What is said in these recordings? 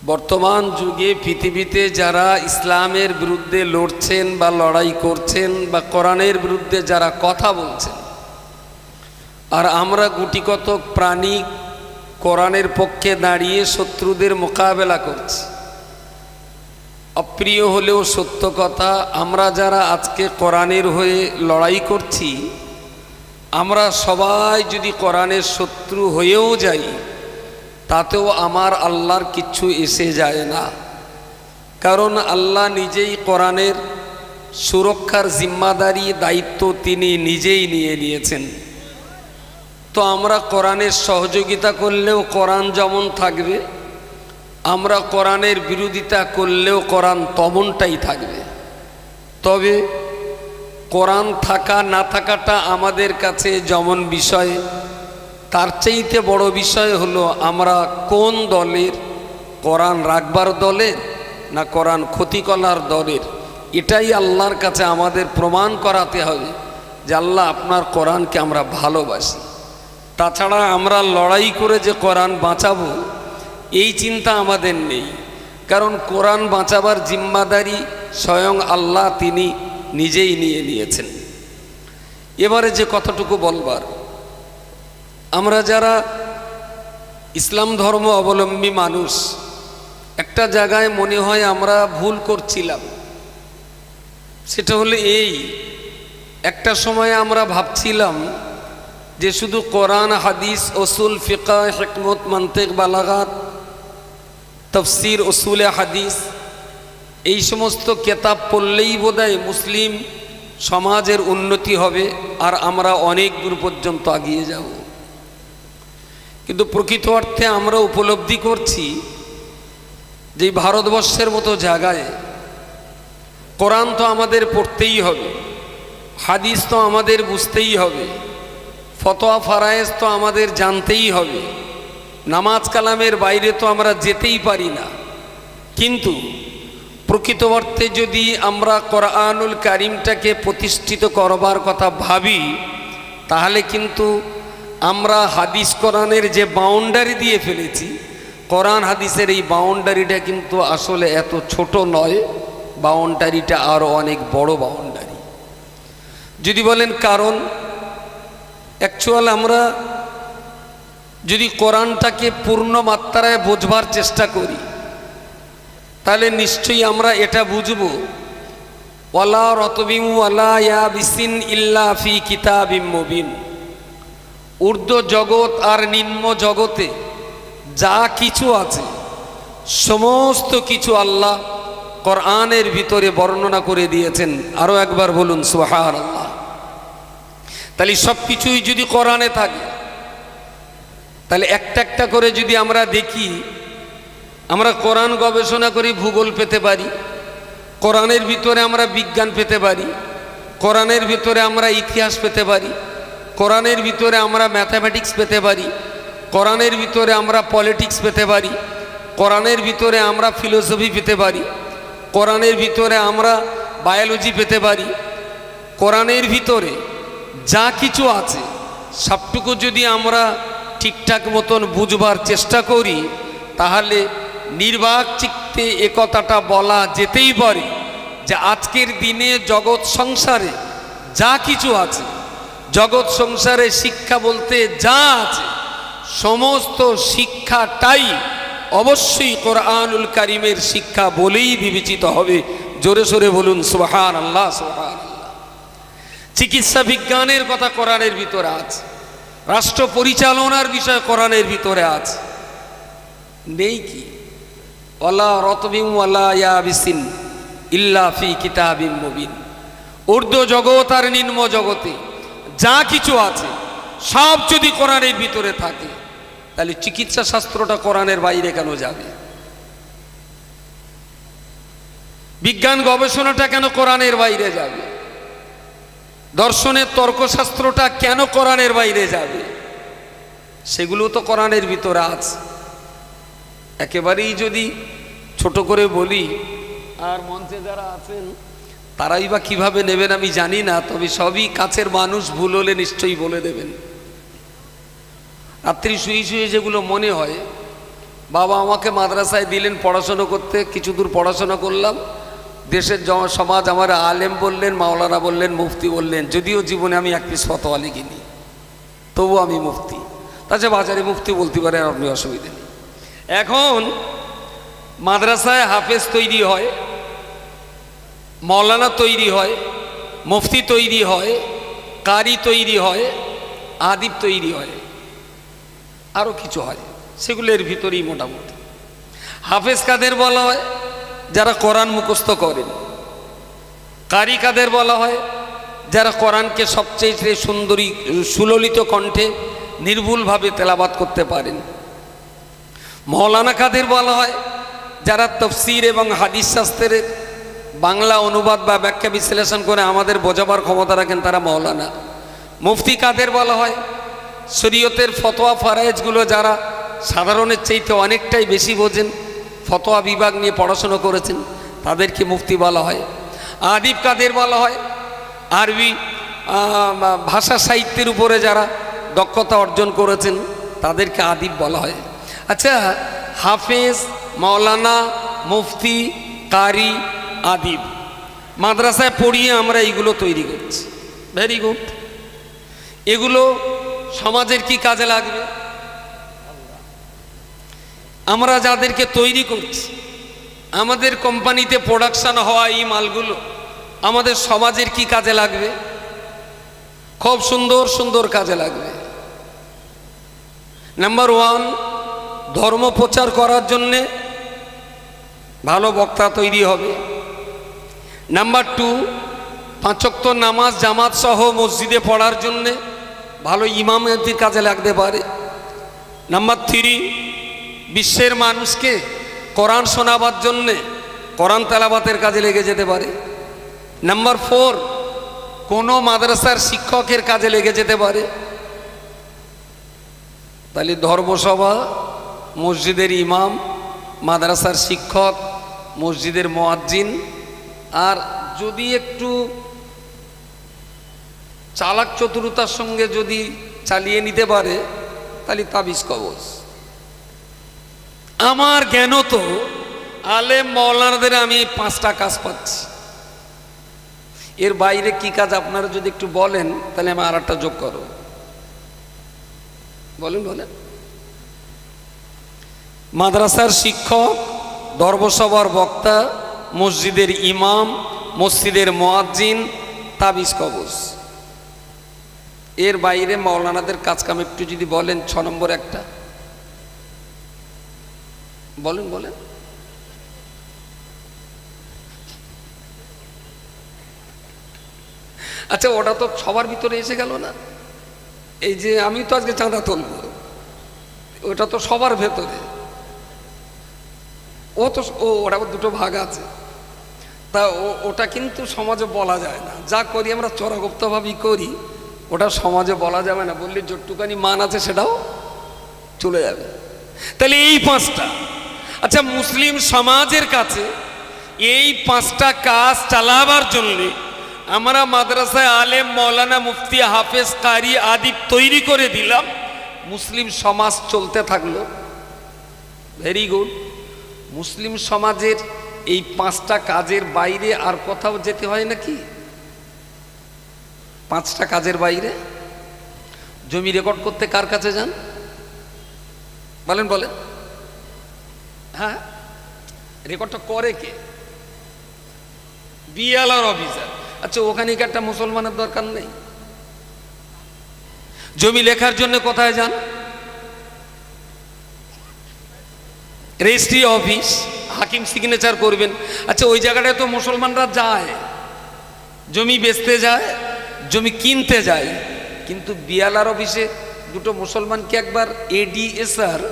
বর্তমান যুগে পৃথিবীতে যারা ইসলামের বিরুদ্ধে লড়ছেন বা লড়াই করছেন বা কোরআনের বিরুদ্ধে যারা কথা বলছেন, আর আমরা গুটিকতক প্রাণী কোরআনের পক্ষে দাঁড়িয়ে শত্রুদের মোকাবেলা করছি। অপ্রিয় হলেও সত্য কথা, আমরা যারা আজকে কোরআনের হয়ে লড়াই করছি, আমরা সবাই যদি কোরআনের শত্রু হয়েও যাই, তাতেও আমার আল্লাহর কিচ্ছু এসে যায় না। কারণ আল্লাহ নিজেই কোরআনের সুরক্ষার জিম্মাদারি দায়িত্ব তিনি নিজেই নিয়ে নিয়েছেন। তো আমরা কোরআনের সহযোগিতা করলেও কোরআন যেমন থাকবে, আমরা কোরআনের বিরোধিতা করলেও কোরআন তেমনটাই থাকবে। তবে কোরআন থাকা না থাকাটা আমাদের কাছে যেমন বিষয়, তার চাইতে বড় বিষয় হলো আমরা কোন দলের, কোরআন রাখবার দলের না কোরআন ক্ষতি করার দলের। এটাই আল্লাহর কাছে আমাদের প্রমাণ করাতে হবে যে আল্লাহ আপনার কোরআনকে আমরা ভালোবাসি। তাছাড়া আমরা লড়াই করে যে কোরআন বাঁচাবো এই চিন্তা আমাদের নেই, কারণ কোরআন বাঁচাবার জিম্মাদারি স্বয়ং আল্লাহ তিনি নিজেই নিয়ে নিয়েছেন। এবারে যে কতটুকু বলবার, আমরা যারা ইসলাম ধর্ম অবলম্বী মানুষ, একটা জায়গায় মনে হয় আমরা ভুল করছিলাম। সেটা হলো এই, একটা সময় আমরা ভাবছিলাম যে শুধু কোরআন, হাদিস, উসুল ফিকহ, হিকমত, মান্তিক, বালাগাত, তাফসীর, উসুলে হাদিস এই সমস্ত কিতাব পড়লেই বোধহয় মুসলিম সমাজের উন্নতি হবে আর আমরা অনেক দূর পর্যন্ত এগিয়ে যাব। কিন্তু প্রকৃত অর্থে আমরা উপলব্ধি করছি যে ভারতবর্ষের মতো জায়গায় কোরআন তো আমাদের পড়তেই হবে, হাদিস তো আমাদের বুঝতেই হবে, ফতোয়া ফারায়েজ তো আমাদের জানতেই হবে, নামাজ কালামের বাইরে তো আমরা যেতেই পারি না। কিন্তু প্রকৃত অর্থে যদি আমরা কোরআনুল কারিমটাকে প্রতিষ্ঠিত করবার কথা ভাবি, তাহলে কিন্তু আমরা হাদিস কোরআনের যে বাউন্ডারি দিয়ে ফেলেছি, কোরআন হাদিসের এই বাউন্ডারিটা কিন্তু আসলে এত ছোট নয়, বাউন্ডারিটা আরও অনেক বড় বাউন্ডারি। যদি বলেন কারণ, অ্যাকচুয়াল আমরা যদি কোরআনটাকে পূর্ণ মাত্রায় বোঝবার চেষ্টা করি, তাহলে নিশ্চয়ই আমরা এটা বুঝব, ওয়ালা রতবিন ওয়ালা ইয়াবিসিন ইল্লা ফি কিতাবিম মুবিন। ঊর্ধ্ব জগৎ আর নিম্ন জগতে যা কিছু আছে সমস্ত কিছু আল্লাহ কোরআনের ভিতরে বর্ণনা করে দিয়েছেন। আরও একবার বলুন সুবহানাল্লাহ। তাহলে সব কিছুই যদি কোরআনে থাকে, তাহলে একটা একটা করে যদি আমরা দেখি, আমরা কোরআন গবেষণা করে ভূগোল পেতে পারি, কোরআনের ভিতরে আমরা বিজ্ঞান পেতে পারি, কোরআনের ভিতরে আমরা ইতিহাস পেতে পারি, কোরআনের ভিতরে আমরা ম্যাথামেটিক্স পেতে পারি, কোরআনের ভিতরে আমরা পলিটিক্স পেতে পারি, কোরআনের ভিতরে আমরা ফিলোসফি পেতে পারি, কোরআনের ভিতরে আমরা বায়োলজি পেতে পারি। কোরআনের ভিতরে যা কিছু আছে সবটুকু যদি আমরা ঠিকঠাক মতন বুঝবার চেষ্টা করি, তাহলে নির্বাক চিত্তে একথাটা বলা যেতেই পারে যে আজকের দিনে জগৎ সংসারে যা কিছু আছে, জগৎ সংসারে শিক্ষা বলতে যা আছে, সমস্ত শিক্ষাটাই অবশ্যই কোরআনুল কারিমের শিক্ষা বলেই বিবেচিত হবে। জোরে সোরে বলুন সুবহানাল্লাহ, সুবহানাল্লাহ। চিকিৎসা বিজ্ঞানের কথা কোরআনের ভিতরে আছে, রাষ্ট্র পরিচালনার বিষয় কোরআনের ভিতরে আছে। নেই কি? ওয়ালা রতবিন ওয়ালা ইয়াবিসিন ইল্লা ফি কিতাবিম মুবিন। ঊর্ধ্ব জগৎ আর নিম্ন জগতে যা কিছু আছে সব যদি কোরআনের ভিতরে থাকে, তাহলে চিকিৎসা শাস্ত্রটা কোরআনের বাইরে কেন যাবে? বিজ্ঞান গবেষণাটা কেন কোরআনের বাইরে যাবে? দর্শনের তর্কশাস্ত্রটা কেন কোরআনের বাইরে যাবে? সেগুলো তো কোরআনের ভিতরে আছে। একেবারেই যদি ছোট করে বলি, আর মঞ্চে যারা আছেন তারাই বা কিভাবে নেবেন আমি জানি না, তবে সবই কাছের মানুষ, ভুল হলে নিশ্চয়ই বলে দেবেন। রাত্রি শুয়ে শুয়ে যেগুলো মনে হয়, বাবা আমাকে মাদ্রাসায় দিলেন পড়াশোনা করতে, কিছু দূর পড়াশোনা করলাম। দেশের সমাজ আমার আলেম বললেন, মাওলানা বললেন, মুফতি বললেন, যদিও জীবনে আমি এক পিস ফতোয়া লিখিনি, তবু আমি মুফতি। তাছাড়া বাজারে মুফতি বলতে পারে, আপনি অসুবিধা নেই। এখন মাদ্রাসায় হাফেজ তৈরি হয়, মাওলানা তৈরি হয়, মুফতি তৈরি হয়, কারি তৈরি হয়, আদিব তৈরি হয়, আরও কিছু হয়, সেগুলোর ভিতরেই মোটামুটি। হাফেজ কাদের বলা হয়? যারা কোরআন মুখস্থ করেন। কারি কাদের বলা হয়? যারা কোরআনকে সবচেয়ে সুন্দরী সুললিত কণ্ঠে নির্ভুলভাবে তেলাওয়াত করতে পারেন। মাওলানা কাদের বলা হয়? যারা তাফসীর এবং হাদিস শাস্ত্রের বাংলা অনুবাদ বা ব্যাখ্যা বিশ্লেষণ করে আমাদের বোঝাবার ক্ষমতা রাখেন, তারা মাওলানা। মুফতি কাদের বলা হয়? শরীয়তের ফতোয়া ফারায়েজগুলো যারা সাধারণের চাইতে অনেকটাই বেশি বোঝেন, ফতোয়া বিভাগ নিয়ে পড়াশোনা করেছেন, তাদেরকে মুফতি বলা হয়। আদিব কাদের বলা হয়? আরবি ভাষা সাহিত্যের উপরে যারা দক্ষতা অর্জন করেছেন, তাদেরকে আদিব বলা হয়। আচ্ছা, হাফেজ, মাওলানা, মুফতি, কারি, আদিব, মাদ্রাসায় পড়িয়ে আমরা এইগুলো তৈরি করছি। Very good. এগুলো সমাজের কি কাজে লাগবে? আমরা যাদেরকে তৈরি করছি, আমাদের কোম্পানিতে প্রোডাকশন হওয়া এই মালগুলো আমাদের সমাজের কি কাজে লাগবে? খুব সুন্দর সুন্দর কাজে লাগবে। নাম্বার ওয়ান, ধর্ম প্রচার করার জন্যে ভালো বক্তা তৈরি হবে। নাম্বার টু, 5 ওয়াক্ত নামাজ জামাত সহ মসজিদে পড়ার জন্যে ভালো ইমামতির কাজে লাগতে পারে। নাম্বার থ্রি, বিশ্বের মানুষকে কোরআন শোনাবার জন্যে কোরআন তেলাওয়াতের কাজে লেগে যেতে পারে। নাম্বার ফোর, কোনো মাদ্রাসার শিক্ষকের কাজে লেগে যেতে পারে। তাহলে ধর্মসভা, মসজিদের ইমাম, মাদ্রাসার শিক্ষক, মসজিদের মুয়াজ্জিন, আর যদি একটু চালাক চতুরতার সঙ্গে যদি চালিয়ে নিতে পারে, তাহলে তাবিজ কবজ। আমার জ্ঞান তো আলেম মাওলানাদের আমি 5টা কাজ পাচ্ছি। এর বাইরে কি কাজ আপনারা যদি একটু বলেন, তাহলে আমি আর একটা যোগ করো। বলেন বলেন। মাদ্রাসার শিক্ষক, ধর্মসভার বক্তা, মসজিদের ইমাম, মসজিদের মুয়াজ্জিন, তাবিজ কবজ। এর বাইরে মাওলানাদের কাজ কাম একটু যদি বলেন, 6 নম্বর একটা বলেন বলেন। আচ্ছা, ওটা তো সবার ভিতরে এসে গেল না। এই যে আমি তো আজকে চাঁদা তুলব, ওটা তো সবার ভেতরে। ওটা দুটো ভাগ আছে, তা ওটা কিন্তু সমাজে বলা যায় না। যা করি আমরা চোরাগুপ্তভাবেই করি, ওটা সমাজে বলা যাবে না। বললে যতটুকানি মান আছে সেটাও চলে যাবে। তাহলে এই 5টা। আচ্ছা, মুসলিম সমাজের কাছে এই 5টা কাজ চালাবার জন্য আমরা মাদ্রাসায় আলেম, মাওলানা, মুফতি, হাফেজ, কারি, আদিব তৈরি করে দিলাম। মুসলিম সমাজ চলতে থাকলো। Very good. মুসলিম সমাজের এই 5টা কাজের বাইরে আর কোথাও যেতে হয় নাকি? 5টা কাজের বাইরে জমি রেকর্ড করতে কার কাছে যান? বলেন বলেন। হ্যাঁ, রেকর্ডটা করে কে? BLR officer. আচ্ছা, ওখানে কি একটা মুসলমানের দরকার নেই? জমি লেখার জন্য কোথায় যান? রেজিস্ট্রি অফিস, হাকিম সিগনেচার করবেন। আচ্ছা, ওই জায়গাটায় তো মুসলমানরা যায়, জমি বেচতে যায়, জমি কিনতে যায়, কিন্তু বিএলআর অফিসে দুটো মুসলমানকে একবার এডিএসআর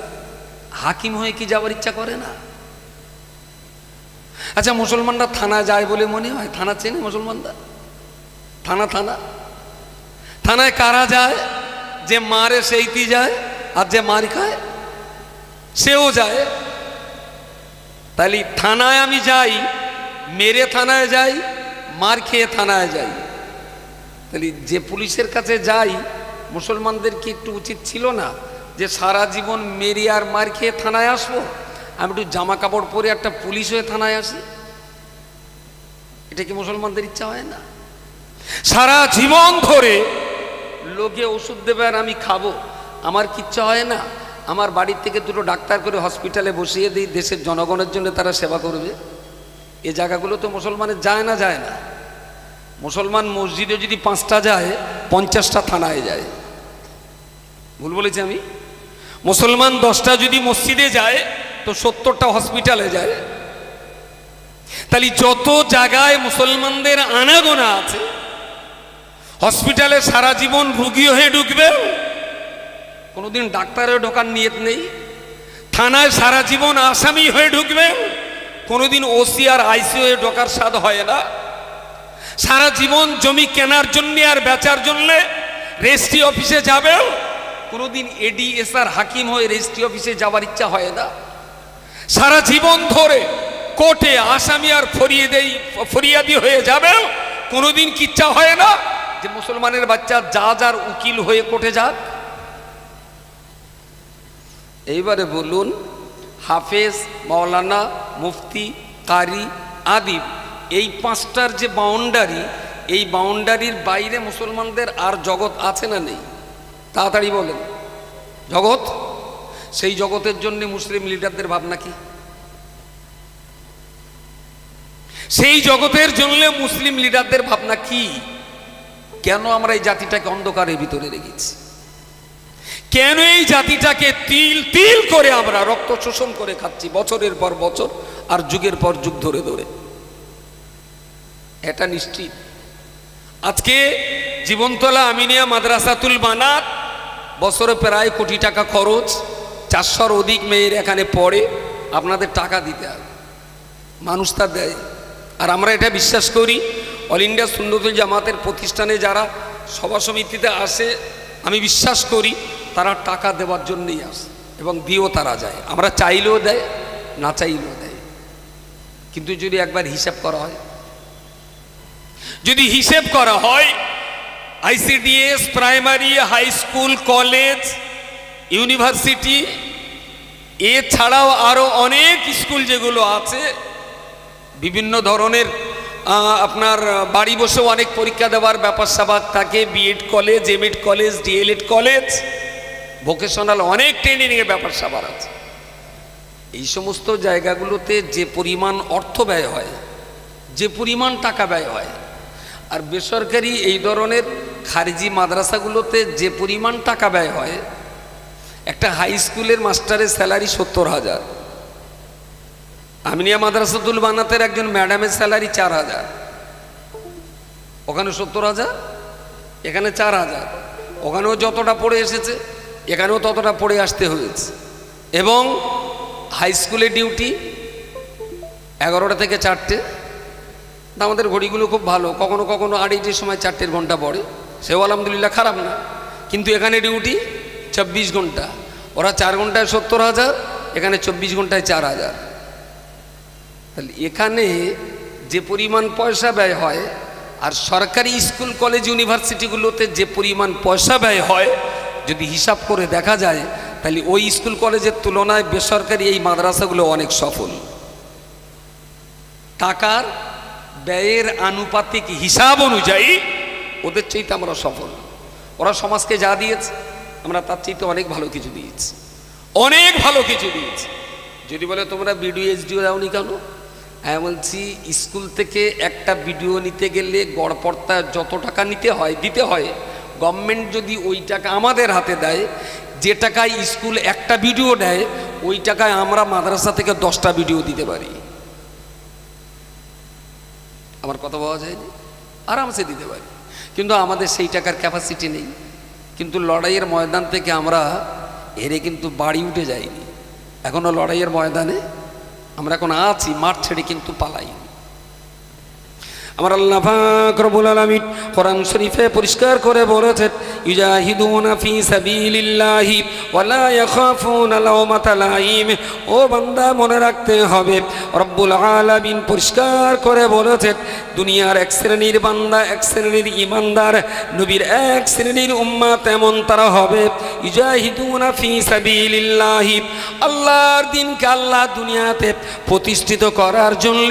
হাকিম হয়ে কি যাওয়ার ইচ্ছা করে না? আচ্ছা, মুসলমানরা থানায় যায় বলে মনে হয়? থানা চেনে মুসলমানরা? থানা থানা থানায় কারা যায়? যে মারে সেইটি যায়, আর যে মার খায় সেও যায়। তাহলে থানায় আমি যাই, মেরে থানায় যাই, মার খেয়ে থানায় যাই। তাহলে যে পুলিশের কাছে যাই, মুসলমানদের কি একটু উচিত ছিল না যে সারা জীবন মেরে আর মার খেয়ে থানায় আসবো, আমি একটু জামা কাপড় পরে একটা পুলিশ হয়ে থানায় আসি? এটা কি মুসলমানদের ইচ্ছা হয় না? সারা জীবন ধরে লোকে ওষুধ দেবে আর আমি খাবো, আমার কি ইচ্ছা হয় না আমার বাড়ির থেকে দুটো ডাক্তার করে হসপিটালে বসিয়ে দিই, দেশের জনগণের জন্য তারা সেবা করবে? এ জায়গাগুলো তো মুসলমানের যায় না, যায় না। মুসলমান মসজিদে যদি 5টা যায়, 50টা থানায় যায়। ভুল বলেছি আমি? মুসলমান 10টা যদি মসজিদে যায় তো 70টা হসপিটালে যায়। তাহলে যত জায়গায় মুসলমানদের আনাগোনা আছে, হসপিটালে সারা জীবন রুগী হয়ে ঢুকবে, কোনোদিন ডাক্তারে ঢোকার নিয়ত নেই। থানায় সারা জীবন আসামি হয়ে ঢুকবে, কোনোদিন ওসি আর আইসি হয়ে ঢোকার স্বাদ হয় না। সারা জীবন জমি কেনার জন্য আর বেচার জন্য রেজিস্ট্রি অফিসে যাবে, কোনোদিন এডিএসআর হাকিম হয়ে রেজিস্ট্রি অফিসে যাওয়ার ইচ্ছা হয় না। সারা জীবন ধরে কোর্টে আসামি আর ফরিয়াদি হয়ে যাবে, কোনোদিন কি ইচ্ছা হয় না যে মুসলমানের বাচ্চা জাজ আর উকিল হয়ে কোর্টে যাক? এইবারে বলুন, হাফেজ, মাওলানা, মুফতি, কারি, আদিব, এই 5টার যে বাউন্ডারি, এই বাউন্ডারির বাইরে মুসলমানদের আর জগৎ আছে না নেই? তাড়াতাড়ি বলেন। জগৎ, সেই জগতের জন্য মুসলিম লিডারদের ভাবনা কি? সেই জগতের জন্য মুসলিম লিডারদের ভাবনা কি? কেন আমরা এই জাতিটাকে অন্ধকারের ভিতরে রেখেছি? কেন এই জাতিটাকে তিল তিল করে আমরা রক্ত শোষণ করে খাচ্ছি বছরের পর বছর আর যুগের পর যুগ ধরে ধরে? এটা নিশ্চিত। আজকে জীবনতলা আমিনিয়া মাদ্রাসাতুল বানাত বছরে প্রায় কোটি টাকা খরচ, 400-র অধিক মেয়ের এখানে পড়ে, আপনাদের টাকা দিতে হবে, মানুষ তা দেয়। আর আমরা এটা বিশ্বাস করি, অল ইন্ডিয়া সুন্নতুল জামাতের প্রতিষ্ঠানে যারা সভা সমিতিতে আসে, আমি বিশ্বাস করি তারা টাকা দেওয়ার জন্যই আসে এবং দিয়েও তারা যায়। আমরা চাইলেও দেয়, না চাইলেও দেয়। কিন্তু যদি একবার হিসাব করা হয়, যদি হিসেব করা হয়, ICDS, primary, high school, college, university, এছাড়াও আরও অনেক স্কুল যেগুলো আছে, বিভিন্ন ধরনের আপনার বাড়ি বসেও অনেক পরীক্ষা দেওয়ার ব্যাপার স্যাপার থাকে, BEd college, MEd college, DElEd college, vocational অনেক ট্রেনিংয়ের ব্যাপার স্যাপার আছে। এই সমস্ত জায়গাগুলোতে যে পরিমাণ অর্থ ব্যয় হয়, যে পরিমাণ টাকা ব্যয় হয়, আর বেসরকারি এই ধরনের খারিজি মাদ্রাসাগুলোতে যে পরিমাণ টাকা ব্যয় হয়, একটা হাই স্কুলের মাস্টারের স্যালারি 70,000, আমিনিয়া মাদ্রাসাতুল বানাতের একজন ম্যাডামের স্যালারি 4,000। ওখানে 70,000, এখানে 4,000। ওখানেও যতটা পড়ে এসেছে, এখানেও ততটা পড়ে আসতে হয়েছে। এবং হাই স্কুলে ডিউটি 11টা থেকে 4টে। আমাদের ঘড়িগুলো খুব ভালো, কখনো কখনো 8টার সময় 4টের ঘন্টা পড়ে, সেও আলহামদুলিল্লাহ খারাপ না। কিন্তু এখানে ডিউটি 24 ঘন্টা, ওরা 4 ঘন্টায় 70,000, এখানে 24 ঘন্টায় 4,000। তাহলে এখানে যে পরিমাণ পয়সা ব্যয় হয়, আর সরকারি স্কুল, কলেজ, ইউনিভার্সিটিগুলোতে যে পরিমাণ পয়সা ব্যয় হয়, যদি হিসাব করে দেখা যায়, তাহলে ওই স্কুল কলেজের তুলনায় বেসরকারি এই মাদ্রাসাগুলো অনেক সফল। টাকার ব্যয়ের আনুপাতিক হিসাব অনুযায়ী ওদের চাইতে আমরা সফল। ওরা সমাজকে যা দিয়েছে, আমরা তার চাইতে অনেক ভালো কিছু দিয়েছি, অনেক ভালো কিছু দিয়েছি। যদি বলে তোমরা বিডিও এসডিও দাওনি কেন, আমি বলছি স্কুল থেকে একটা ভিডিও নিতে গেলে গড়পড়তা যত টাকা দিতে হয়, গভর্নমেন্ট যদি ওই টাকা আমাদের হাতে দেয়, যে টাকায় স্কুল একটা ভিডিও দেয়, ওই টাকায় আমরা মাদ্রাসা থেকে 10টা ভিডিও দিতে পারি। আমার কথা বলা যায়নি, আরামসে দিতে পারি। কিন্তু আমাদের সেই টাকার ক্যাপাসিটি নেই। কিন্তু লড়াইয়ের ময়দান থেকে আমরা হেরে কিন্তু বাড়ি উঠে যাইনি, এখনো লড়াইয়ের ময়দানে আমরা এখন আছি, মাঠ ছেড়ে কিন্তু পালাই। আমার আল্লাহ পাক রব্বুল আলামিন কোরআন শরীফে পরিষ্কার করে বলেছেন, ইউজাহিদুনা ফি সাবিলিল্লাহি ওয়া লা ইয়াখাফুনা লাওমাতা লাইম। ও বান্দা, মনে রাখতে হবে রব্বুল আলামিন পরিষ্কার করে বলেছেন, দুনিয়ার এক শ্রেণীর বান্দা, এক শ্রেণীর ঈমানদার, নবীর এক শ্রেণীর উম্মত এমন তারা হবে ইউজাহিদুনা ফি সাবিলিল্লাহি, আল্লাহর দিনকে আল্লাহ দুনিয়াতে প্রতিষ্ঠিত করার জন্য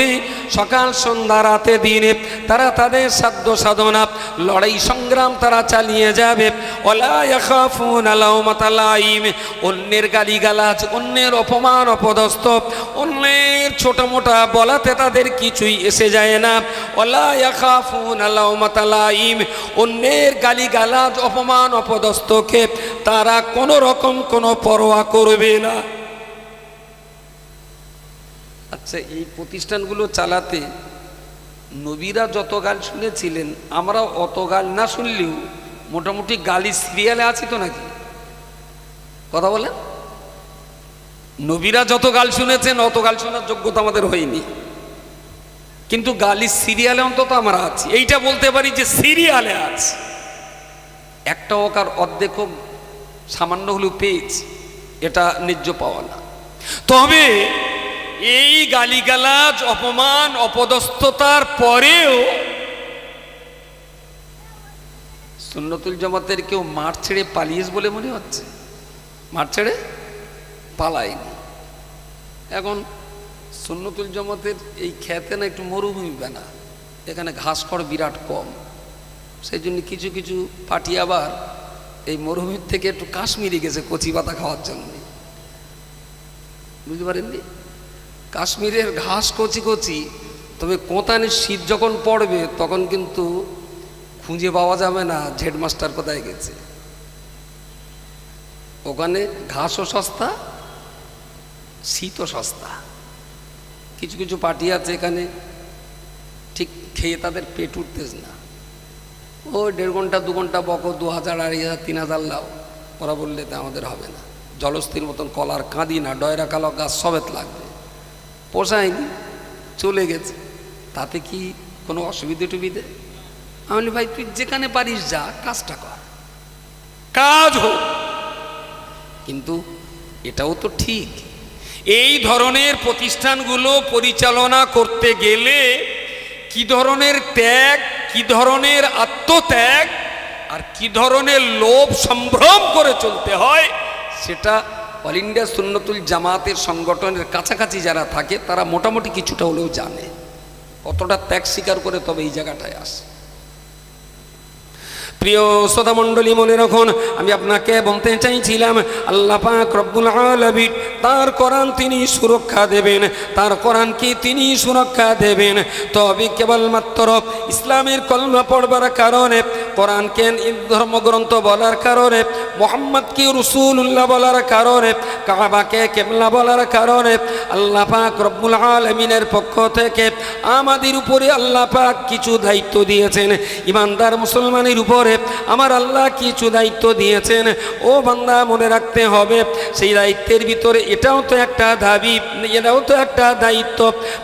সকাল সন্ধ্যা রাতে দিনে তারা তাদের সাধ্য সাধনা লড়াই সংগ্রাম তারা চালিয়ে যাবে। ওয়ালা ইয়াখাফুনা লাওমাতা লাইম, অন্যের গালিগালাজ, অন্যের অপমান অপদস্থ, অন্যের ছোট মোটা বলাতে তাদের কিছুই এসে যায় না। ওয়ালা ইয়াখাফুনা লাওমাতা লাইম, অন্যের গালিগালাজ অপমান অপদস্থকে তারা কোনো রকম কোনো পরোয়া করবে না। আচ্ছা, এই প্রতিষ্ঠানগুলো চালাতে নবীরা যত গাল শুনেছিলেন, আমরা অত গাল না শুনলেও মোটামুটি গালি সিরিয়ালে আছি তো নাকি? কথা বলেন। নবীরা যত গাল শুনেছেন অত গাল শোনার যোগ্যতা আমাদের হয়নি, কিন্তু গালি সিরিয়ালে অন্তত আমরা আছি। এইটা বলতে পারি যে সিরিয়ালে আছে। একটা ওকার অর্ধেক হোক সামান্য হলেও পেয়েছি, এটা ন্যায্য পাওয়া না। তবে এই গালিগালাজ অপমান অপদস্থতার পরেও সুন্নতুল জামাতের কেউ মাঠ ছেড়ে পালিয়েছে বলে মনে হচ্ছে? মাঠ ছেড়ে পালায়নি। এখন সুন্নতুল জামাতের এই খেতে না একটু মরুভূমি বানা, এখানে ঘাস খড় বিরাট কম, সেই জন্য কিছু কিছু পার্টি আবার এই মরুভূমির থেকে একটু কাশ্মীরে গেছে কচি পাতা খাওয়ার জন্য। বুঝতে পারেননি? কাশ্মীরের ঘাস কচি কচি, তবে কোঁতানের শীত যখন পড়বে তখন কিন্তু খুঁজে পাওয়া যাবে না হেডমাস্টার কোথায় গেছে। ওখানে ঘাসও সস্তা, শীতও সস্তা। কিছু কিছু পার্টি আছে এখানে ঠিক খেয়ে তাদের পেট উঠতেছে না, ও 1.5 ঘন্টা 2 ঘন্টা বকো, 2000 2,500 3,000 লাও, ওরা বললে তা আমাদের হবে না। জলস্থির মতন কলার কাঁদি না, ডয়রা কালো গাছ সবেত লাগবে, পোষায়নি, চলে গেছে। তাতে কি কোনো অসুবিধে টুবিধে? আমি বলি, ভাই তুই যেখানে পারিস যা, কাজটা কর, কাজ হোক। কিন্তু এটাও তো ঠিক, এই ধরনের প্রতিষ্ঠানগুলো পরিচালনা করতে গেলে কি ধরনের ত্যাগ, কি ধরনের আত্মত্যাগ আর কি ধরনের লোভ সম্ভ্রম করে চলতে হয়, সেটা অল ইন্ডিয়া সুন্নতুল জামাতের সংগঠনের কাছাকাছি যারা থাকে তারা মোটামুটি কিছুটা হলেও জানে। কতটা ত্যাগ স্বীকার করে তবে এই জায়গাটায় আসে। প্রিয় শ্রোতা মণ্ডলী, মনে রাখুন, আমি আপনাকে বলতে চাইছিলাম আল্লাহ পাক রব্বুল আলামিন তার কোরআন তিনি সুরক্ষা দেবেন, তার কোরআনকে তিনি সুরক্ষা দেবেন। তবে কেবলমাত্র ইসলামের কলমা পড়বার কারণে, কোরআনকে ধর্মগ্রন্থ বলার কারণে, মুহাম্মদকে রাসূলুল্লাহ বলার কারণে, কাবাকে কিবলা বলার কারণে আল্লাহ পাক রব্বুল আলামিনের পক্ষ থেকে আমাদের উপরে আল্লাহ পাক কিছু দায়িত্ব দিয়েছেন। ইমানদার মুসলমানের উপরে আমার আল্লাহ কিছু দায়িত্ব দিয়েছেন। ও বান্দা, মনে রাখতে হবে সেই দায়িত্বের ভিতরে এটাও তো একটা দাবি, এটাও তো একটা দায়িত্ব।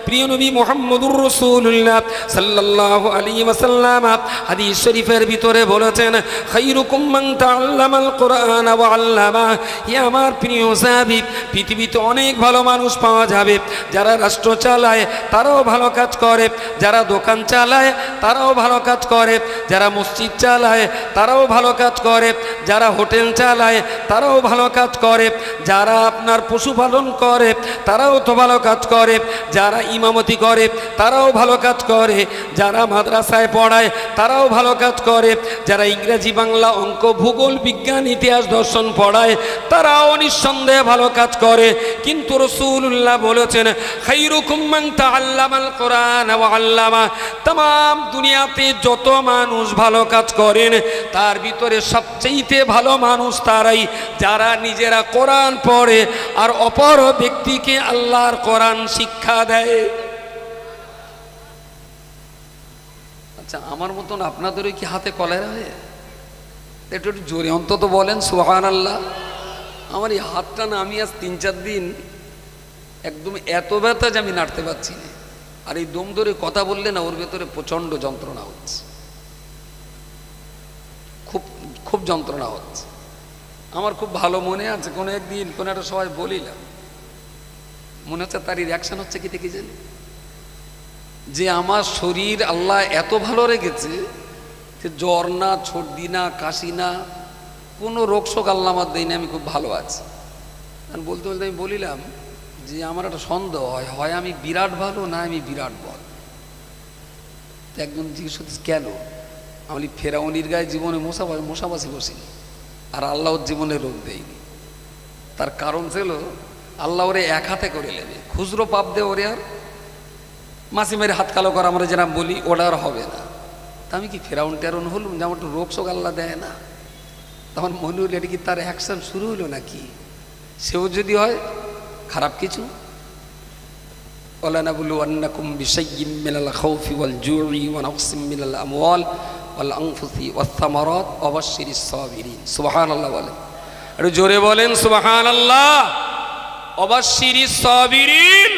প্রিয় নবী মুহাম্মদুর রাসূলুল্লাহ সাল্লাল্লাহু আলাইহি ওয়াসাল্লাম হাদিস শরীফের ভিতরে বলেছেন, খায়রুকুম মান তাআল্লামাল কুরআন ওয়া আল্লামা। হে আমার প্রিয় সাহাবী, পৃথিবীতে অনেক ভালো মানুষ পাওয়া যাবে, যারা রাষ্ট্র চালায় তারাও ভালো কাজ করে, যারা দোকান চালায় তারাও ভালো কাজ করে, যারা মসজিদ চালায় তারাও ভালো কাজ করে, যারা হোটেল চালায় তারাও ভালো কাজ করে, যারা আপনার পশুপালন করে তারাও তো ভালো কাজ করে, যারা ইমামতি করে তারাও ভালো কাজ করে, যারা মাদ্রাসায় পড়ায় তারাও ভালো কাজ করে, যারা ইংরেজি বাংলা অঙ্ক ভূগোল বিজ্ঞান ইতিহাস দর্শন পড়ায় তারাও নিঃসন্দেহে ভালো কাজ করে। কিন্তু রাসূলুল্লাহ বলেছেন, খায়রুকুম মান তাআল্লামাল কুরআন ওয়া আল্লামা। तमाम দুনিয়াতে যত মানুষ ভালো কাজ করেন তার ভিতরে সবচেয়ে ভালো মানুষ তারাই যারা নিজেরা কোরআন পড়ে আর অপর ব্যক্তিকে আল্লাহর কোরআন শিক্ষা দেয়। আচ্ছা, আমার মতন আপনাদেরও কি হাতে কলেরা হয়? একটু একটু জোরে অন্তত বলেন সুবহানাল্লাহ। আমার এই হাতটা না, আমি আজ 3-4 দিন একদম এত ব্যথা যে আমি নাড়তে পারছি না। আর এই দম ধরে কথা বললে না, ওর ভেতরে প্রচণ্ড যন্ত্রণা হচ্ছে, খুব খুব যন্ত্রণা হচ্ছে। আমার খুব ভালো মনে আছে, কোনো একদিন কোনো একটা সবাই বলিলাম, মনে হচ্ছে তারই রিয়াকশন হচ্ছে কি দেখি জানি, যে আমার শরীর আল্লাহ এত ভালো রেখেছে যে জ্বর না, সর্দি না, কাশি না, কোনো রোগ শোক আল্লাহ আমার দেয়নি, আমি খুব ভালো আছি। আমি বলতে বলতে আমি বলিলাম যে আমার একটা সন্দেহ হয় আমি বিরাট ভালো না আমি বিরাট বল। একজন জিজ্ঞেস করতে কেন? আমি ফেরাউনির গায়ে জীবনে মশাবাসি বসিনি, আর আল্লাহ ওর জীবনে রোগ দেয়নি। তার কারণ ছিল আল্লাহ ওরে এক হাতে করে নেবে, খুচরো পাপ দে ওরে আর মাসি মেরে হাত কালো করা আমরা যেরকম বলি ওটা আর হবে না। তা আমি কি ফেরাউন টেরাউন হলুম যে আমার একটু রোগ শোক আল্লাহ দেয় না? তখন মনে হলো এটা কি তার অ্যাকশন শুরু হলো নাকি? সেও যদি হয় খারাপ কিছু, ওয়ালানাবলুওয়ান্নাকুম বিশাইয়্যিম মিনাল খাউফি ওয়াল জু'i ওয়া নাকসিম মিনাল আমওয়াল ওয়াল আনফুসি ওয়াস সামারাত ওয়া বাশশিরিস সাবিরিন। সুবহানাল্লাহ বলেন, একটু জোরে বলেন সুবহানাল্লাহ। ওয়া বাশশিরিস সাবিরিন,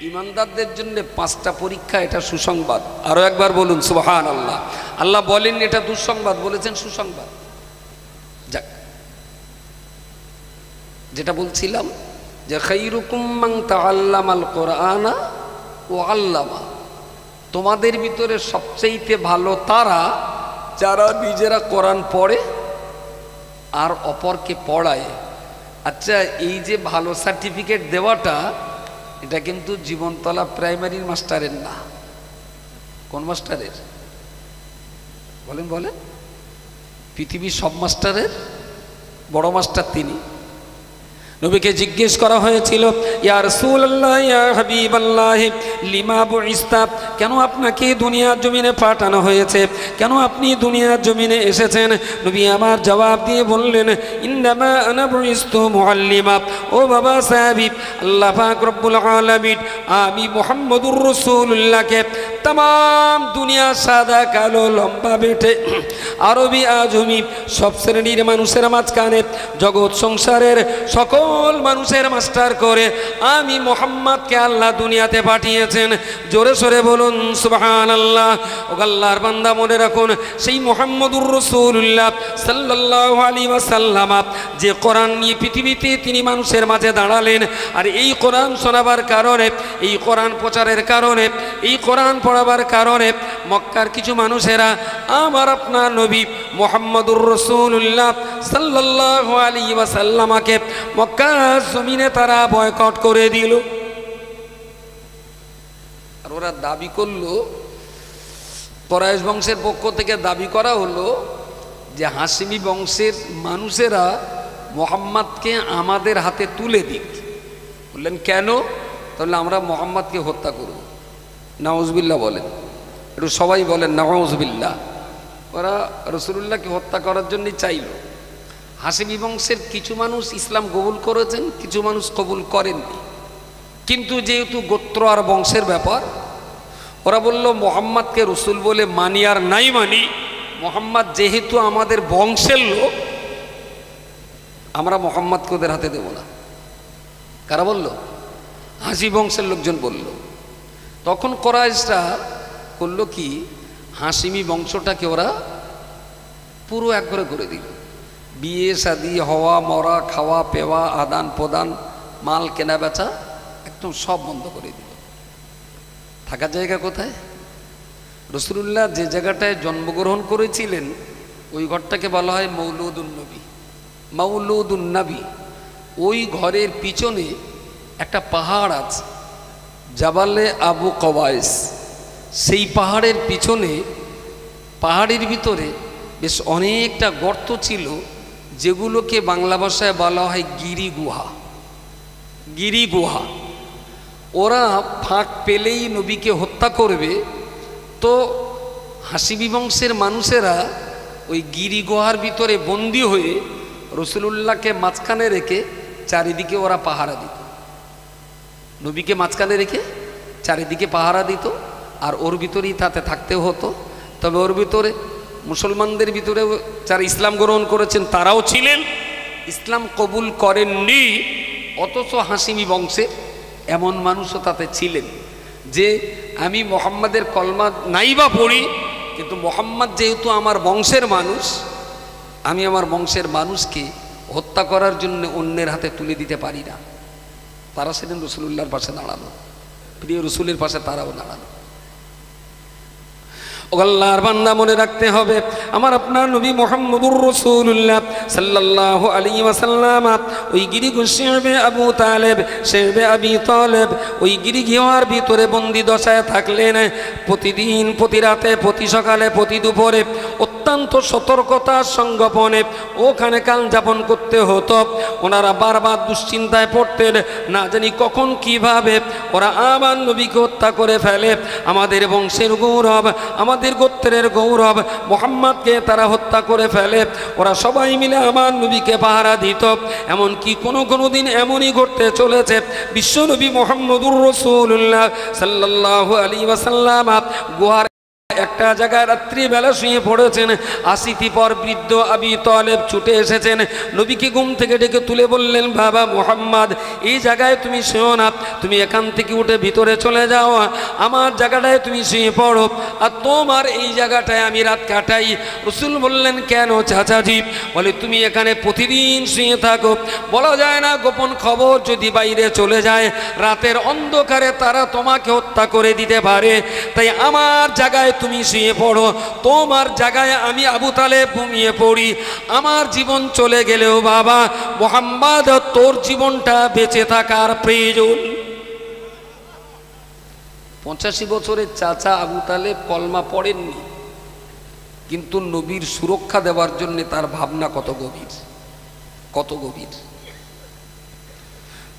ইমানদারদের জন্য 5টা পরীক্ষা, এটা সুসংবাদ। আরো একবার বলুন সুবহানাল্লাহ। আল্লাহ বলেন এটা দুঃসংবাদ, বলেছেন সুসংবাদ। যাক, যেটা বলছিলাম যে খাইরুকুম মান তাআল্লামাল কুরআনা ওয়া আল্লামা, তোমাদের ভিতরে সবচেয়ে ভালো তারা যারা নিজেরা কোরআন পড়ে আর অপরকে পড়ায়। আচ্ছা, এই যে ভালো সার্টিফিকেট দেওয়াটা, এটা কিন্তু জীবনতলা প্রাইমারির মাস্টারের না। কোন মাস্টারের বলেন? বলেন, পৃথিবীর সব মাস্টারের বড় মাস্টার তিনি। নবীকে জিজ্ঞেস করা হয়েছিল, ইয়া রাসূলুল্লাহ, ইয়া হাবিবাল্লাহ, লিমা বুইস্তা, কেন আপনাকে দুনিয়ার জমিনে পাঠানো হয়েছে, কেন আপনি দুনিয়ার জমিনে এসেছেন? নবী আমার জবাব দিয়ে বললেন, ইন্নামা আনা বুইস্তু মুআল্লিমা। ও বাবা সাহাবী, আল্লাহ পাক রব্বুল আলামিন আমি মুহাম্মদুর রাসূলুল্লাহকে तमाम दुनिया सादा कालो लम्बा बेटे आरबी आजमी सब श्रेणीर मानुषेर माझखाने जगत संसारेर सकल मानुषेर मास्टार करे आमी मुहम्मद के आल्लाह दुनियाते पाठिয়েছেন। जोरे सोरे बोलुन सुबहानाल्लाह। ओ आल्लाहर बान्दा मने राखुन सेई मुहम्मदुर रसूलुल्लाह सल्लल्लाहु आलैहि ओयासाल्लाम जे कुरान निये पृथिबीते तिनि मानुषेर माझे दाঁড়ালেন और এই कुरान শোনাবার কারণে এই कुरान प्रचारेर কারণে এই कुरान পড়াবার কারণে মক্কার কিছু মানুষেরা আমার আপনার নবী মুহাম্মদুর রাসূলুল্লাহ সাল্লাল্লাহু আলাইহি ওয়াসাল্লামকে মক্কার জমিনে তারা বয়কট করে দিল। আর ওরা দাবি করলো, কুরাইশ বংশের পক্ষ থেকে দাবি করা হলো যে হাশিমি বংশের মানুষেরা মুহাম্মদকে আমাদের হাতে তুলে দিক। বললেন কেন? তাহলে আমরা মুহাম্মদকে হত্যা করব। নাউজুবিল্লাহ বলেন, একটু সবাই বলেন নাউজুবিল্লাহ। ওরা রাসূলুল্লাহকে হত্যা করার জন্যই চাইল। হাশিমি বংশের কিছু মানুষ ইসলাম কবুল করেছেন, কিছু মানুষ কবুল করেননি। কিন্তু যেহেতু গোত্র আর বংশের ব্যাপার, ওরা বলল মুহাম্মদকে রসুল বলে মানি আর নাই মানি, মুহাম্মদ যেহেতু আমাদের বংশের লোক, আমরা মুহাম্মদকে ওদের হাতে দেব না। কারা বলল? হাশিমি বংশের লোকজন বলল। তখন কুরাইশরা করলো কি, হাশিমি বংশটাকে ওরা পুরো একবারে করে দিল। বিয়ে শাদি হওয়া মরা খাওয়া পেওয়া আদান প্রদান মাল কেনা বেচা একদম সব বন্ধ করে দিল। থাকার জায়গা কোথায়? রাসূলুল্লাহ যে জায়গাটায় জন্মগ্রহণ করেছিলেন ওই ঘরটাকে বলা হয় মৌলুদুন নবী। মৌলুদুন নবী, ওই ঘরের পিছনে একটা পাহাড় আছে, জাবালে আবু কওয়াইস। সেই পাহাড়ের পিছনে পাহাড়ের ভিতরে বেশ অনেকটা গর্ত ছিল, যেগুলোকে বাংলা ভাষায় বলা হয় গিরি গুহা। গিরি গুহা। ওরা ফাঁক পেলেই নবীকে হত্যা করবে, তো হাশিমি বংশের মানুষেরা ওই গিরি গুহার ভিতরে বন্দী হয়ে রাসূলুল্লাহকে মাঝখানে রেখে চারিদিকে ওরা পাহারা দিত। নবীকে মাঝখানে রেখে চারিদিকে পাহারা দিত, আর ওর ভিতরেই তাতে থাকতেও হতো। তবে ওর ভিতরে মুসলমানদের ভিতরে যারা ইসলাম গ্রহণ করেছেন তারাও ছিলেন, ইসলাম কবুল করেননি। অথচ হাশিমি বংশে এমন মানুষও তাতে ছিলেন যে আমি মুহাম্মাদের কলমা নাইবা পড়ি, কিন্তু মুহাম্মদ যেহেতু আমার বংশের মানুষ, আমি আমার বংশের মানুষকে হত্যা করার জন্য অন্যের হাতে তুলে দিতে পারি না। তারা সেদিন রসুলুল্লাহর পাশে দাঁড়ালো, প্রিয় রসুলের পাশে তারাও দাঁড়ালো। ও আল্লাহর বান্দা, মনে রাখতে হবে আমার আপনার নবী মুহাম্মদুর রাসূলুল্লাহ সাল্লাল্লাহু আলাইহি ওয়াসাল্লাম ওই গিরিগুশিবে আবু তালেব শেবে আবি তালেব ওই গিরিগিওয়ার ভিতরে বন্দি দশায় থাকলেন। প্রতিদিন, প্রতি রাতে, প্রতি সকালে, প্রতি দুপুরে অত্যন্ত সতর্কতার সংগোপনে ওখানে কাল যাপন করতে হতো। ওনারা বারবার দুশ্চিন্তায় পড়তেন, না জানি কখন কিভাবে ওরা আমার নবীকে হত্যা করে ফেলে। আমাদের বংশের গৌরব, আমাদের গোত্রের গৌরব মুহাম্মদকে তারা হত্যা করে ফেলে। ওরা সবাই মিলে আমার নবীকে পাহারা দিত। এমনকি কোনো দিন এমনই ঘটতে চলেছে, বিশ্বনবী মুহাম্মদুর রাসূলুল্লাহ সাল্লাল্লাহু আলাইহি ওয়াসাল্লাম গুহার একটা জায়গায় রাত্রিবেলা শুয়ে পড়েছেন। 80টি পর বৃদ্ধ আবি তালেব ছুটে এসেছেন, নবীকে ঘুম থেকে ডেকে তুলে বললেন, বাবা মুহাম্মদ, এই জায়গায় তুমি শুও না, তুমি এখান থেকে উঠে ভিতরে চলে যাও, আমার জায়গাটায় তুমি শুয়ে পড়ো, আর তোমার এই জায়গাটায় আমি রাত কাটাই। রসুল বললেন, কেন চাচাজি? বলে, তুমি এখানে প্রতিদিন শুয়ে থাকো, বলা যায় না গোপন খবর যদি বাইরে চলে যায়, রাতের অন্ধকারে তারা তোমাকে হত্যা করে দিতে পারে, তাই আমার জায়গায় তুমি শুয়ে পড়ো, তোমার জায়গায় আমি আবু তালেব ঘুমিয়ে পড়ি। আমার জীবন চলে গেলেও বাবা মুহাম্মদ, তোর জীবনটা বেঁচে থাকার প্রয়োজন। 85 বছরের চাচা আবু তালেব কলমা পড়েননি, কিন্তু নবীর সুরক্ষা দেওয়ার জন্য তার ভাবনা কত গভীর, কত গভীর।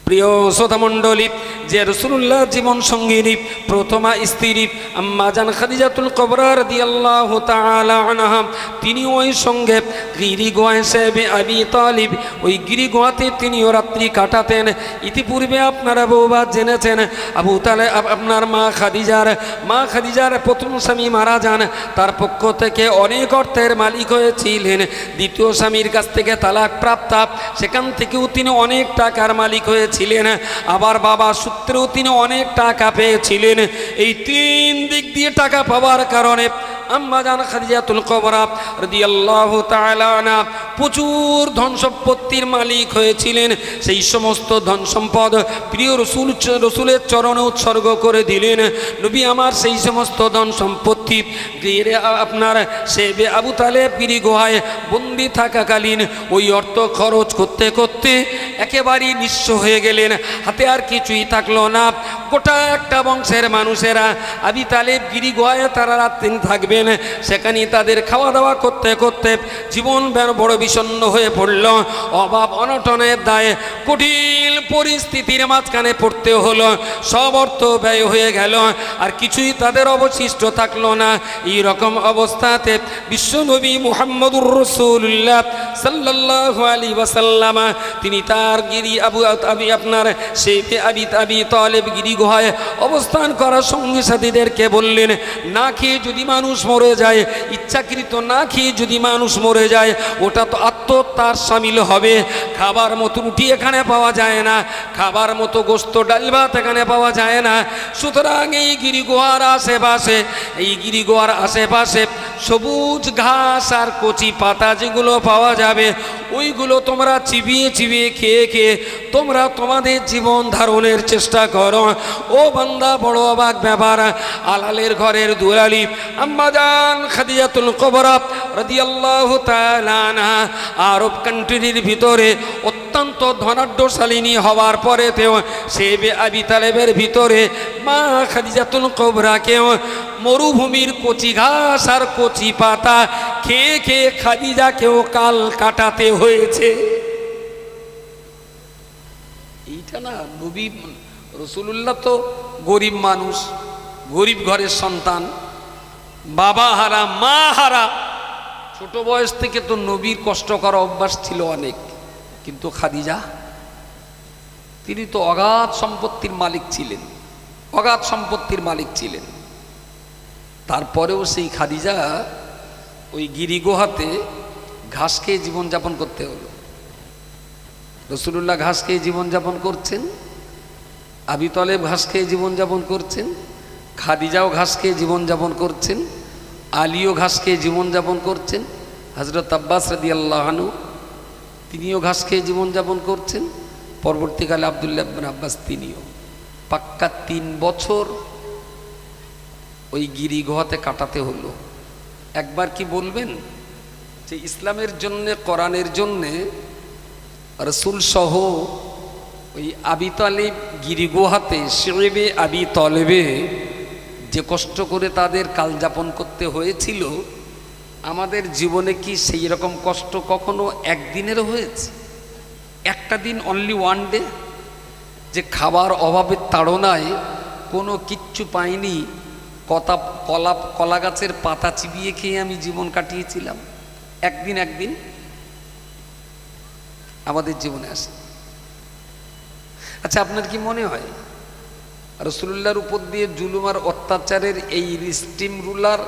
প্রিয় শ্রোতা মণ্ডলী, যে রাসূলুল্লাহ জীবন সঙ্গিনী প্রথমা স্ত্রী আম্মা জান খাদিজাতুল কুবরা রাদিয়াল্লাহু তাআলা আনহা, তিনি ওই সঙ্গে গিরিগোয়ায় শেবে আবি তালিব, ওই গিরিগোয়াতে তিনিও রাত্রি কাটাতেন। ইতিপূর্বে আপনারা বহুবার জেনেছেন আবু তালেব আপনার মা খাদিজার প্রথম স্বামী মারা যান, তার পক্ষ থেকে অনেক অর্থের মালিক হয়েছিলেন। দ্বিতীয় স্বামীর কাছ থেকে তালাক প্রাপ্ত, সেখান থেকেও তিনি অনেক টাকার মালিক হয়েছিলেন। আবার বাবা সূত্রেও তিনি অনেক টাকা পেয়েছিলেন। এই 3 দিক দিয়ে টাকা পাওয়ার কারণে আম্মা জান খাদিজাতুল কুবরা রাদিয়াল্লাহু তাআলা আনহা প্রচুর ধন সম্পত্তির মালিক হয়েছিলেন। সেই সমস্ত ধন সম্পদ প্রিয় রসুলের চরণে উৎসর্গ করে দিলেন। নবী আমার সেই সমস্ত ধন সম্পত্তি আপনার শেবে আবু তালেব গিরি গুহায় বন্দি থাকাকালীন ওই অর্থ খরচ করতে করতে একেবারেই নিঃস্ব হয়ে গেলেন, হাতে আর কিছুই থাকলো না। গোটা একটা বংশের মানুষেরা আবি তালেব গিরি গুহায় তারা রাতদিন থাকবেন, সেখানে তাদের খাওয়া দাওয়া করতে করতে জীবন বড় বিষণ্ণ হয়ে পড়ল। অভাব অনটনের দায়ে কঠিন পরিস্থিতির মাঝখানে পড়তে হলো, সব অর্থ ব্যয় হয়ে গেল, আর কিছুই তাদের অবশিষ্ট থাকলো না। এই রকম অবস্থাতে বিশ্বনবী মুহাম্মদুর রাসূলুল্লাহ সাল্লাল্লাহু আলাইহি ওয়াসাল্লাম তিনি তার গিরি আপনার শেবে আবি তালেব গিরি গুহায় অবস্থান করার সঙ্গী সাথীদেরকে বললেন, না খেয়ে যদি মানুষ মরে যায়, ইচ্ছাকৃত না খেয়ে যদি মানুষ মরে যায়, ওটা তো আত্মহত্যার শামিল হবে। খাবার মতো রুটি এখানে পাওয়া যায় না, খাবার মতো গোস্ত ডাল ভাত এখানে পাওয়া যায় না। সুতরাং এই গিরিগুহার আশেপাশে সবুজ ঘাস আর কচি পাতা যেগুলো পাওয়া যাবে, ওইগুলো তোমরা চিবিয়ে চিবিয়ে খেয়ে খেয়ে তোমরা তোমাদের জীবন ধারণের চেষ্টা করো। ও বান্দা, বড় অবাক ব্যাপার, আলালের ঘরের দুলালি আম্মা জান খাদিজাতুল কুবরা রাদিয়াল্লাহু তাআলা আনহা আরব কান্ট্রির ভিতরে অত্যন্ত ধনাঢ্যশালিনী হওয়ার পরেতেও শেবে আবি তালেবের ভিতরে মা খাদিজাতুল কুবরাকেও মরুভূমির কচি ঘাস আর কচি পাতা খেয়ে খেয়ে খাদিজাকেও কাল কাটাতে হয়েছে। এইটা না, নবী রাসূলুল্লাহ তো গরিব মানুষ, গরিব ঘরের সন্তান, বাবা হারা মা হারা, ছোট বয়স থেকে তো নবীর কষ্ট করা অভ্যাস ছিল অনেক। কিন্তু খাদিজা, তিনি তো অগাধ সম্পত্তির মালিক ছিলেন, অগাধ সম্পত্তির মালিক ছিলেন। তারপরেও সেই খাদিজা ওই গিরিগুহাতে ঘাস খেয়ে জীবনযাপন করতে হলো। রাসূলুল্লাহ ঘাস খেয়ে জীবনযাপন করছেন, আবি তালেব ঘাস খেয়ে জীবনযাপন করছেন, খাদিজাও ঘাস খেয়ে জীবনযাপন করছেন, আলীও ঘাস খেয়ে জীবনযাপন করছেন, হযরত আব্বাস রাদিয়াল্লাহু আনহু তিনিও ঘাস খেয়ে জীবনযাপন করছেন, পরবর্তীকালে আব্দুল্লাহ ইবনে আব্বাস তিনিও পাক্কা 3 বছর ওই গিরি গুহাতে কাটাতে হলো। একবার কি বলবেন যে ইসলামের জন্যে, কোরআনের জন্যে রাসূল সহ ওই আবি তালিব গিরি গুহাতে, শিবে আবি তালেবে যে কষ্ট করে তাদের কালযাপন করতে হয়েছিল, আমাদের জীবনে কি সেই রকম কষ্ট কখনো একদিনেরও হয়েছে? একটা দিন, অনলি ওয়ান ডে, যে খাবার অভাবের তাড়নায় কোনো কিচ্ছু পাইনি, কলা গাছের পাতা চিবিয়ে খেয়ে আমি জীবন কাটিয়েছিলাম। একদিন আমাদের জীবনে আসে। আচ্ছা, আপনার কি মনে হয় রাসূলুল্লাহর উপর দিয়ে জুলুম আর অত্যাচারের এই স্টিম রুলার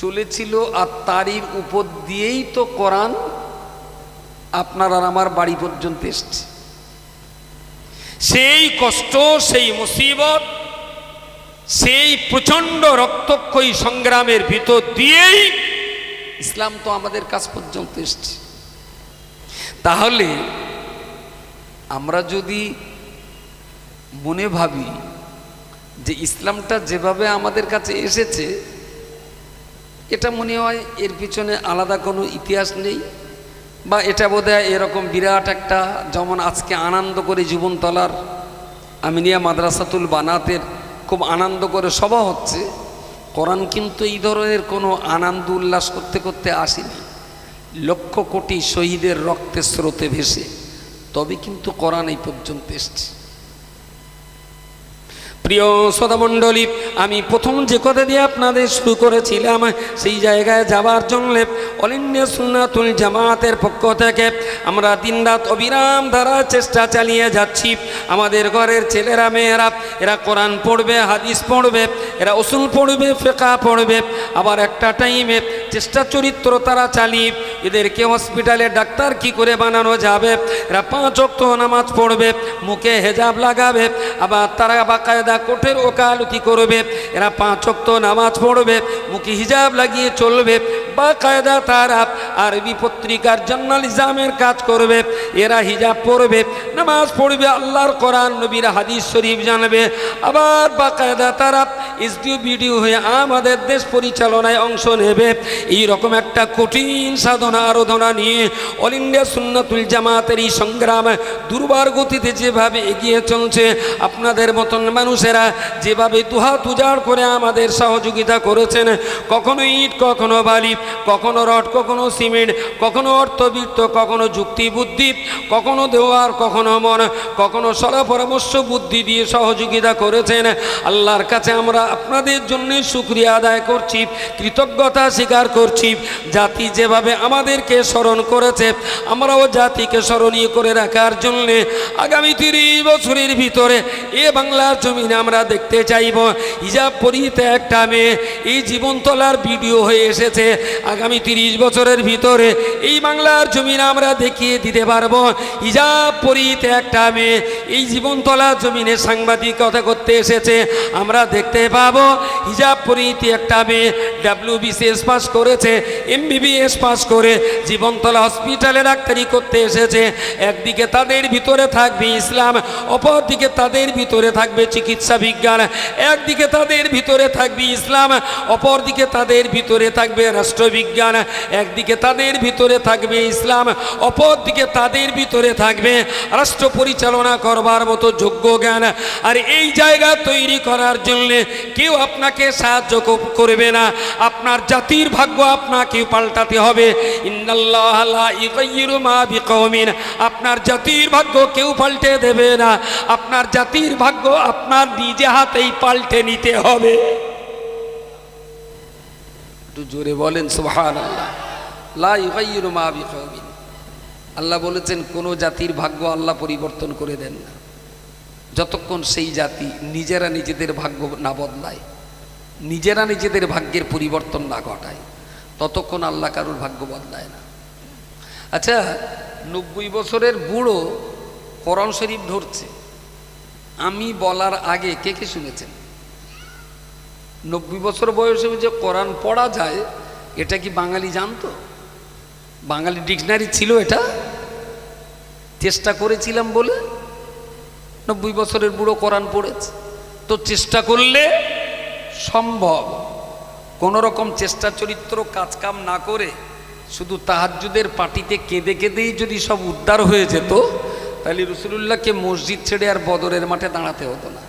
চলেছিল, আর তারই উপর দিয়েই তো কোরআন আপনার আর আমার বাড়ি পর্যন্ত এসছে? সেই কষ্ট, সেই মুসিবত, সেই প্রচন্ড রক্তক্ষয়ী সংগ্রামের ভিতর দিয়েই ইসলাম তো আমাদের কাছ পর্যন্ত এসছে। তাহলে আমরা যদি মনে ভাবি যে ইসলামটা যেভাবে আমাদের কাছে এসেছে, এটা মনে হয় এর পিছনে আলাদা কোনো ইতিহাস নেই, বা এটা বোধহয় এরকম বিরাট একটা, যেমন আজকে আনন্দ করে জীবনতলার আমিনিয়া মাদ্রাসাতুল বানাতের খুব আনন্দ করে সভা হচ্ছে, কোরআন কিন্তু এই ধরনের কোনো আনন্দ উল্লাস করতে করতে আসেনি। লক্ষ কোটি শহীদের রক্তের স্রোতে ভেসে তবে কিন্তু কোরআন এই পর্যন্ত এসছে। প্রিয় শ্রোতামণ্ডলী, আমি প্রথম যে কথা দিয়ে আপনাদের শুরু করেছিলাম, সেই জায়গায় যাওয়ার জন্য অল ইন্ডিয়া সুন্নাতুল জামাতের পক্ষ থেকে আমরা দিনরাত অবিরাম ধারা চেষ্টা চালিয়ে যাচ্ছি। আমাদের ঘরের ছেলেরা মেয়েরা এরা কোরআন পড়বে, হাদিস পড়বে, এরা উসুল পড়বে, ফিকহ পড়বে, আবার একটা টাইমে চেষ্টা চরিত্র তারা চালিয়ে এদেরকে হসপিটালে ডাক্তার কি করে বানানো যাবে। এরা 5 ওয়াক্ত নামাজ পড়বে, মুখে হেজাব লাগাবে, আবার তারা বাকায়দা কোটের ওকালতি করবে। এরা 5 ওয়াক্ত নামাজ পড়বে, মুখে হিজাব লাগিয়ে চলবে, বাকায়দা তারা আরবি পত্রিকার জার্নালিজমের কাজ করবে। এরা হিজাব পড়বে, নামাজ পড়বে, আল্লাহর কোরআন নবীর হাদিস শরীফ জানবে, আবার বাকায়দা তারা এসডিও বিডিও হয়ে আমাদের দেশ পরিচালনায় অংশ নেবে। এইরকম একটা কঠিন সাধনা আরাধনা নিয়ে অল ইন্ডিয়া সুন্নাতুল জামাতের এই সংগ্রাম দুর্বার গতিতে যেভাবে এগিয়ে চলছে, আপনাদের মতন মানুষেরা যেভাবে দুহাত উজাড় করে আমাদের সহযোগিতা করেছেন, কখনো ইট, কখনো বালি, কখনো রড, কখনো সিমেন্ট, কখনো অর্থবিত্ত, কখনো যুক্তি বুদ্ধি, কখনো দেওয়ার, কখনো মন, কখনো সলা পরামর্শ বুদ্ধি দিয়ে সহযোগিতা করেছেন। আল্লাহর কাছে আমরা আপনাদের জন্য শুকরিয়া আদায় করছি, কৃতজ্ঞতা স্বীকার করছি। জাতি যেভাবে আমাদেরকে স্মরণ করেছে, আমরাও জাতিকে স্মরণীয় করে রাখার জন্য আগামী 30 বছরের ভিতরে এ বাংলার জমিনে আমরা দেখতে চাইব হিজাব পরিহিত একটা মেয়ে এই জীবনতলার ভিডিও হয়ে এসেছে। আগামী 30 বছরের ভিতরে এই বাংলার জমিনে আমরা দেখিয়ে দিতে পারবো হিজাব পরিহিত একটা মেয়ে এই জীবনতলার জমিনে সাংবাদিকতা করতে এসেছে। আমরা দেখতে পাবো হিজাব পরিহিত একটা মেয়ে WBCS পাস করেছে, MBBS পাস করে জীবনতলা হসপিটালে ডাক্তারি করতে এসেছে। একদিকে তাদের ভিতরে থাকবে ইসলাম, অপরদিকে তাদের ভিতরে থাকবে চিকিৎসা বিজ্ঞান। একদিকে তাদের ভিতরে থাকবে ইসলাম, অপরদিকে তাদের ভিতরে থাকবে রাষ্ট্রবিজ্ঞান। একদিকে তাদের ভিতরে থাকবে ইসলাম, অপরদিকে তাদের ভিতরে থাকবে রাষ্ট্র পরিচালনা করবার মতো যোগ্য জ্ঞান। আর এই জায়গা তৈরি করার জন্য কেউ আপনাকে সাহায্য করবে না, আপনার জাতির ভাগ্য আপনাকে পাল্টাতে হবে। ইন্নাল্লাহা লা ইউগাইয়িরু মা বিকওমিন, আপনার জাতির ভাগ্য কেউ পাল্টে দেবে না, আপনার জাতির ভাগ্য আপনার নিজে হাতেই পাল্টে নিতে হবে। একটু জোরে বলেন সুবহানাল্লাহ। লা ইউগাইয়িরু মা বিকওমিন, আল্লাহ বলেছেন কোন জাতির ভাগ্য আল্লাহ পরিবর্তন করে দেন না যতক্ষণ সেই জাতি নিজেরা নিজেদের ভাগ্য না বদলায়, নিজেরা নিজেদের ভাগ্যের পরিবর্তন না ঘটায়, ততক্ষণ আল্লাহ কারোর ভাগ্য বদলায় না। আচ্ছা, 90 বছরের বুড়ো কোরআন শরীফ ধরছে, আমি বলার আগে কে কে শুনেছেন? 90 বছর বয়সে যে কোরআন পড়া যায় এটা কি বাঙালি জানতো? বাঙালি ডিকশনারি ছিল এটা? চেষ্টা করেছিলাম বলে 90 বছরের বুড়ো কোরআন পড়েছে। তো চেষ্টা করলে সম্ভব। কোনো রকম চেষ্টা চরিত্র কাজকাম না করে শুধু তাহাজ্জুদের পার্টিতে কেঁদে কেঁদেই যদি সব উদ্ধার হয়ে যেত, তাহলে রাসূলুল্লাহকে মসজিদ ছেড়ে আর বদরের মাঠে দাঁড়াতে হতো না।